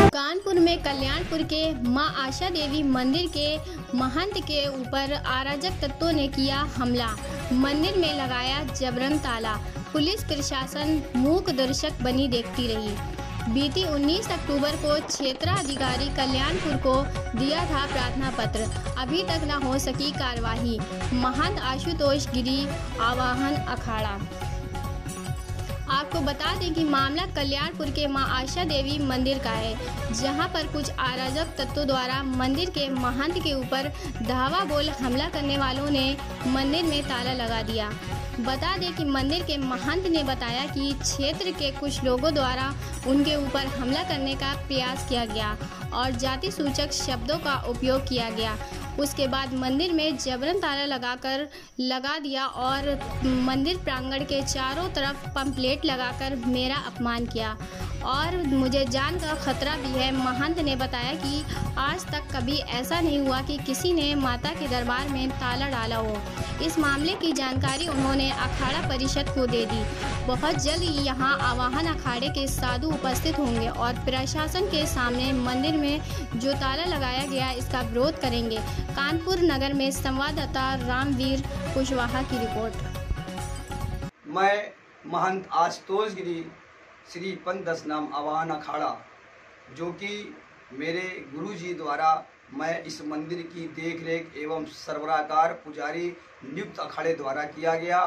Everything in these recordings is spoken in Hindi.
कानपुर में कल्याणपुर के मां आशा देवी मंदिर के महंत के ऊपर अराजक तत्वों ने किया हमला। मंदिर में लगाया जबरन ताला। पुलिस प्रशासन मूक दर्शक बनी देखती रही। बीती 19 अक्टूबर को क्षेत्राधिकारी कल्याणपुर को दिया था प्रार्थना पत्र, अभी तक न हो सकी कार्यवाही। महंत आशुतोष गिरी आवाहन अखाड़ा। आपको बता दें कि मामला कल्याणपुर के मां आशा देवी मंदिर का है, जहां पर कुछ अराजक तत्वों द्वारा मंदिर के महंत के ऊपर धावा बोल हमला करने वालों ने मंदिर में ताला लगा दिया। बता दें कि मंदिर के महंत ने बताया कि क्षेत्र के कुछ लोगों द्वारा उनके ऊपर हमला करने का प्रयास किया गया और जाति सूचक शब्दों का उपयोग किया गया। उसके बाद मंदिर में जबरन ताला लगा दिया और मंदिर प्रांगण के चारों तरफ पंपलेट लगाकर मेरा अपमान किया और मुझे जान का खतरा भी है। महंत ने बताया कि आज तक कभी ऐसा नहीं हुआ कि किसी ने माता के दरबार में ताला डाला हो। इस मामले की जानकारी उन्होंने अखाड़ा परिषद को दे दी। बहुत जल्द यहां आवाहन अखाड़े के साधु उपस्थित होंगे और प्रशासन के सामने मंदिर में जो ताला लगाया गया इसका विरोध करेंगे। कानपुर नगर में संवाददाता रामवीर कुशवाहा की रिपोर्ट। मैं महंत आशुतोष गिरी श्री पंथ दस नाम आवाहन अखाड़ा, जो कि मेरे गुरुजी द्वारा मैं इस मंदिर की देखरेख एवं सरबराहकार पुजारी नियुक्त अखाड़े द्वारा किया गया,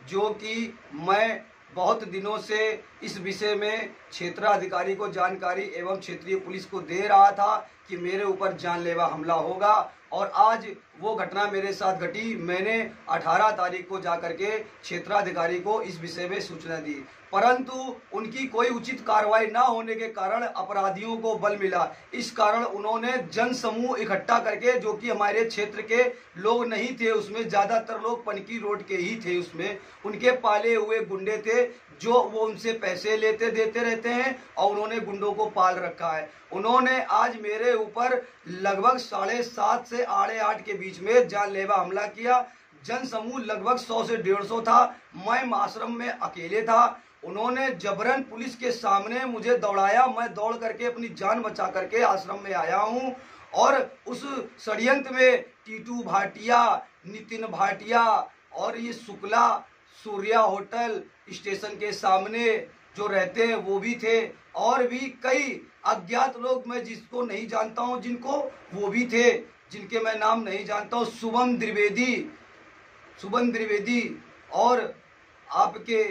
जो कि मैं बहुत दिनों से इस विषय में क्षेत्राधिकारी को जानकारी एवं क्षेत्रीय पुलिस को दे रहा था कि मेरे ऊपर जानलेवा हमला होगा। और आज वो घटना मेरे साथ घटी। मैंने 18 तारीख को जाकर के क्षेत्राधिकारी को इस विषय में सूचना दी, परंतु उनकी कोई उचित कार्रवाई न होने के कारण अपराधियों को बल मिला। इस कारण उन्होंने जन समूह इकट्ठा करके, जो कि हमारे क्षेत्र के लोग नहीं थे, उसमें ज़्यादातर लोग पनकी रोड के ही थे, उसमें उनके पाले हुए गुंडे थे जो वो उनसे पैसे लेते देते रहते हैं और उन्होंने गुंडों को पाल रखा है। उन्होंने आज मेरे ऊपर लगभग 7:30 से 8:30 के बीच में जानलेवा हमला किया। जन समूह लगभग 100 से 150 था। मैं आश्रम में अकेले था। उन्होंने जबरन पुलिस के सामने मुझे दौड़ाया। मैं दौड़ करके अपनी जान बचा करके आश्रम में आया हूँ और उस षड्यंत्र में टीटू भाटिया, नितिन भाटिया और ये शुक्ला सूर्या होटल स्टेशन के सामने जो रहते हैं वो भी थे, और भी कई अज्ञात लोग मैं जिसको नहीं जानता हूं, जिनको वो भी थे, जिनके मैं नाम नहीं जानता हूं। शुभम द्विवेदी और आपके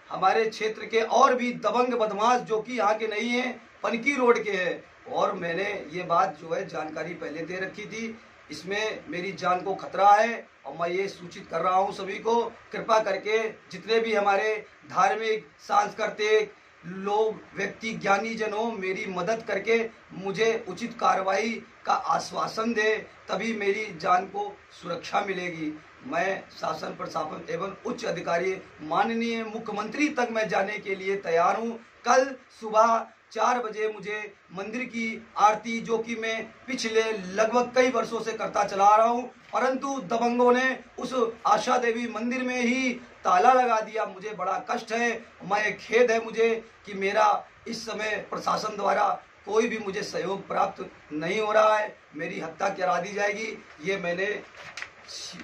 हमारे क्षेत्र के और भी दबंग बदमाश जो कि यहाँ के नहीं हैं, पनकी रोड के हैं। और मैंने ये बात जो है जानकारी पहले दे रखी थी। इसमें मेरी जान को खतरा है और मैं ये सूचित कर रहा हूँ सभी को, कृपा करके जितने भी हमारे धार्मिक सांस्कृतिक लोग व्यक्ति ज्ञानी जन हो, मेरी मदद करके मुझे उचित कार्रवाई का आश्वासन दे, तभी मेरी जान को सुरक्षा मिलेगी। मैं शासन प्रशासन एवं उच्च अधिकारी माननीय मुख्यमंत्री तक मैं जाने के लिए तैयार हूँ। कल सुबह 4 बजे मुझे मंदिर की आरती, जो कि मैं पिछले लगभग कई वर्षों से करता चला रहा हूं, परंतु दबंगों ने उस आशा देवी मंदिर में ही ताला लगा दिया। मुझे बड़ा कष्ट है, मैं खेद है मुझे कि मेरा इस समय प्रशासन द्वारा कोई भी मुझे सहयोग प्राप्त नहीं हो रहा है। मेरी हत्या करा दी जाएगी, ये मैंने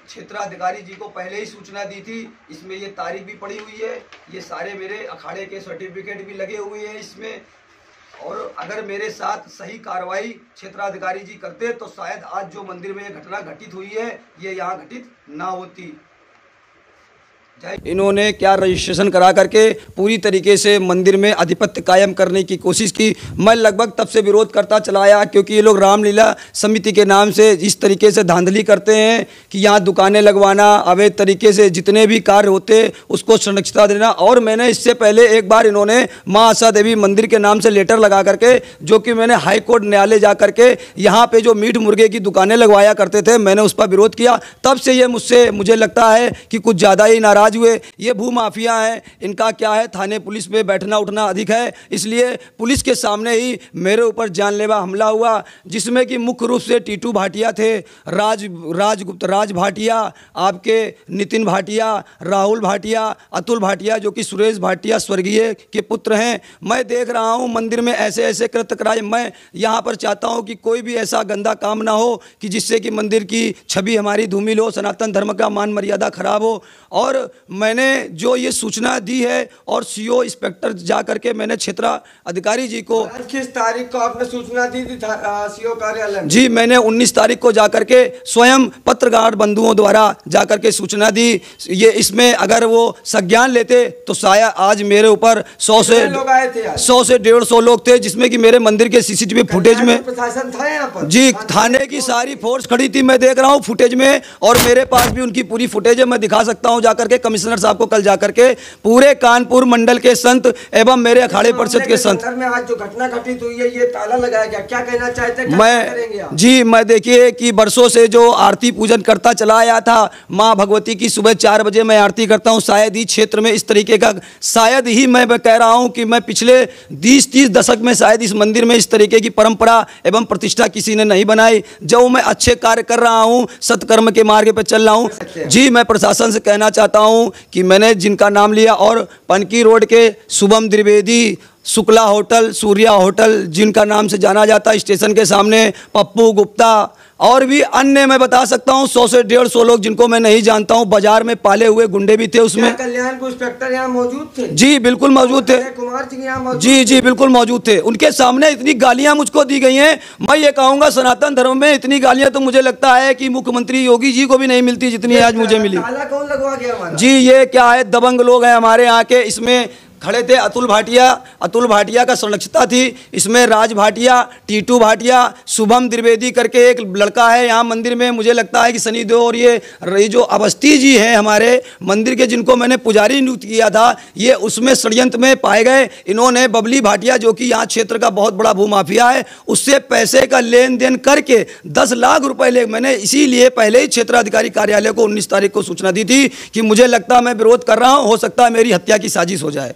क्षेत्राधिकारी जी को पहले ही सूचना दी थी। इसमें ये तारीख भी पड़ी हुई है, ये सारे मेरे अखाड़े के सर्टिफिकेट भी लगे हुए हैं इसमें। और अगर मेरे साथ सही कार्रवाई क्षेत्राधिकारी जी करते तो शायद आज जो मंदिर में ये घटना घटित हुई है ये यहाँ घटित ना होती। इन्होंने क्या रजिस्ट्रेशन करा करके पूरी तरीके से मंदिर में आधिपत्य कायम करने की कोशिश की। मैं लगभग तब से विरोध करता चला आया, क्योंकि ये लोग रामलीला समिति के नाम से इस तरीके से धांधली करते हैं कि यहाँ दुकानें लगवाना, अवैध तरीके से जितने भी कार्य होते उसको संरक्षिता देना। और मैंने इससे पहले एक बार इन्होंने माँ आशा देवी मंदिर के नाम से लेटर लगा करके, जो कि मैंने हाई कोर्ट न्यायालय जा करके यहाँ पे जो मीट मुर्गे की दुकानें लगवाया करते थे, मैंने उस पर विरोध किया। तब से ये मुझे लगता है कि कुछ ज़्यादा ही नाराज नाराज हुए। ये भूमाफिया हैं, इनका क्या है, थाने पुलिस पे बैठना उठना अधिक है, इसलिए पुलिस के सामने ही मेरे ऊपर जानलेवा हमला हुआ, जिसमें कि मुख्य रूप से टीटू भाटिया थे, राज भाटिया, आपके नितिन भाटिया, राहुल भाटिया, अतुल भाटिया जो कि सुरेश भाटिया स्वर्गीय के पुत्र हैं। मैं देख रहा हूं मंदिर में ऐसे ऐसे कृत्य कराए। मैं यहां पर चाहता हूं कि कोई भी ऐसा गंदा काम ना हो कि जिससे कि मंदिर की छवि हमारी धूमिल हो, सनातन धर्म का मान मर्यादा खराब हो। और मैंने जो ये सूचना दी है और सीओ इंस्पेक्टर जा करके मैंने क्षेत्र अधिकारी जी को, किस तारीख को आपने सूचना दी थी सीओ कार्यालय में? जी मैंने 19 तारीख को जाकर के स्वयं पत्रकार बंधुओं द्वारा जाकर के सूचना दी। ये इसमें अगर वो संज्ञान लेते तो शायद आज मेरे ऊपर 100 से 150 लोग थे, जिसमें कि मेरे मंदिर के सीसीटीवी फुटेज में प्रशासन था यहाँ पर? जी थाने की सारी फोर्स खड़ी थी, मैं देख रहा हूँ फुटेज में, और मेरे पास भी उनकी पूरी फुटेज है, मैं दिखा सकता हूँ जाकर के कमिश्नर साहब को कल जाकर के। पूरे कानपुर मंडल के संत एवं मेरे अखाड़े परिषद के संत में आज जो घटना घटित हुई है, ये ताला लगाया गया, क्या कहना चाहते हैं? मैं देखिए कि वर्षों से जो आरती पूजन करता चला आया था, माँ भगवती की सुबह 4 बजे मैं आरती करता हूँ। शायद ही क्षेत्र में इस तरीके का, शायद ही मैं कह रहा हूँ कि मैं पिछले 20-30 दशक में शायद इस मंदिर में इस तरीके की परंपरा एवं प्रतिष्ठा किसी ने नहीं बनाई। जो मैं अच्छे कार्य कर रहा हूँ, सत्कर्म के मार्ग पर चल रहा हूँ। जी मैं प्रशासन से कहना चाहता हूँ कि मैंने जिनका नाम लिया, और पनकी रोड के शुभम द्विवेदी, शुक्ला होटल, सूर्या होटल जिनका नाम से जाना जाता है, स्टेशन के सामने पप्पू गुप्ता, और भी अन्य मैं बता सकता हूं 100 से 150 लोग जिनको मैं नहीं जानता हूं। बाजार में पाले हुए गुंडे भी थे उसमें। कल्याणपुर इंस्पेक्टर यहाँ मौजूद थे? जी बिल्कुल मौजूद थे। कुमार सिंह यहाँ मौजूद? जी बिल्कुल मौजूद थे। उनके सामने इतनी गालियां मुझको दी गई हैं, मैं ये कहूंगा सनातन धर्म में इतनी गालियां तो मुझे लगता है कि मुख्यमंत्री योगी जी को भी नहीं मिलती जितनी आज मुझे मिली। ताला कौन लगवा गया? जी ये क्या है, दबंग लोग हैं हमारे यहाँ के, इसमें खड़े थे अतुल भाटिया का संरक्षिता थी, इसमें राज भाटिया, टीटू भाटिया, शुभम द्विवेदी करके एक लड़का है यहाँ मंदिर में, मुझे लगता है कि सनी देओल, और ये जो अवस्थी जी हैं हमारे मंदिर के, जिनको मैंने पुजारी नियुक्त किया था, ये उसमें षड्यंत्र में पाए गए। इन्होंने बबली भाटिया जो कि यहाँ क्षेत्र का बहुत बड़ा भूमाफिया है, उससे पैसे का लेन देन करके 10 लाख रुपए ले। मैंने इसीलिए पहले ही क्षेत्र अधिकारी कार्यालय को 19 तारीख को सूचना दी थी कि मुझे लगता है मैं विरोध कर रहा हूँ, हो सकता है मेरी हत्या की साजिश हो जाए।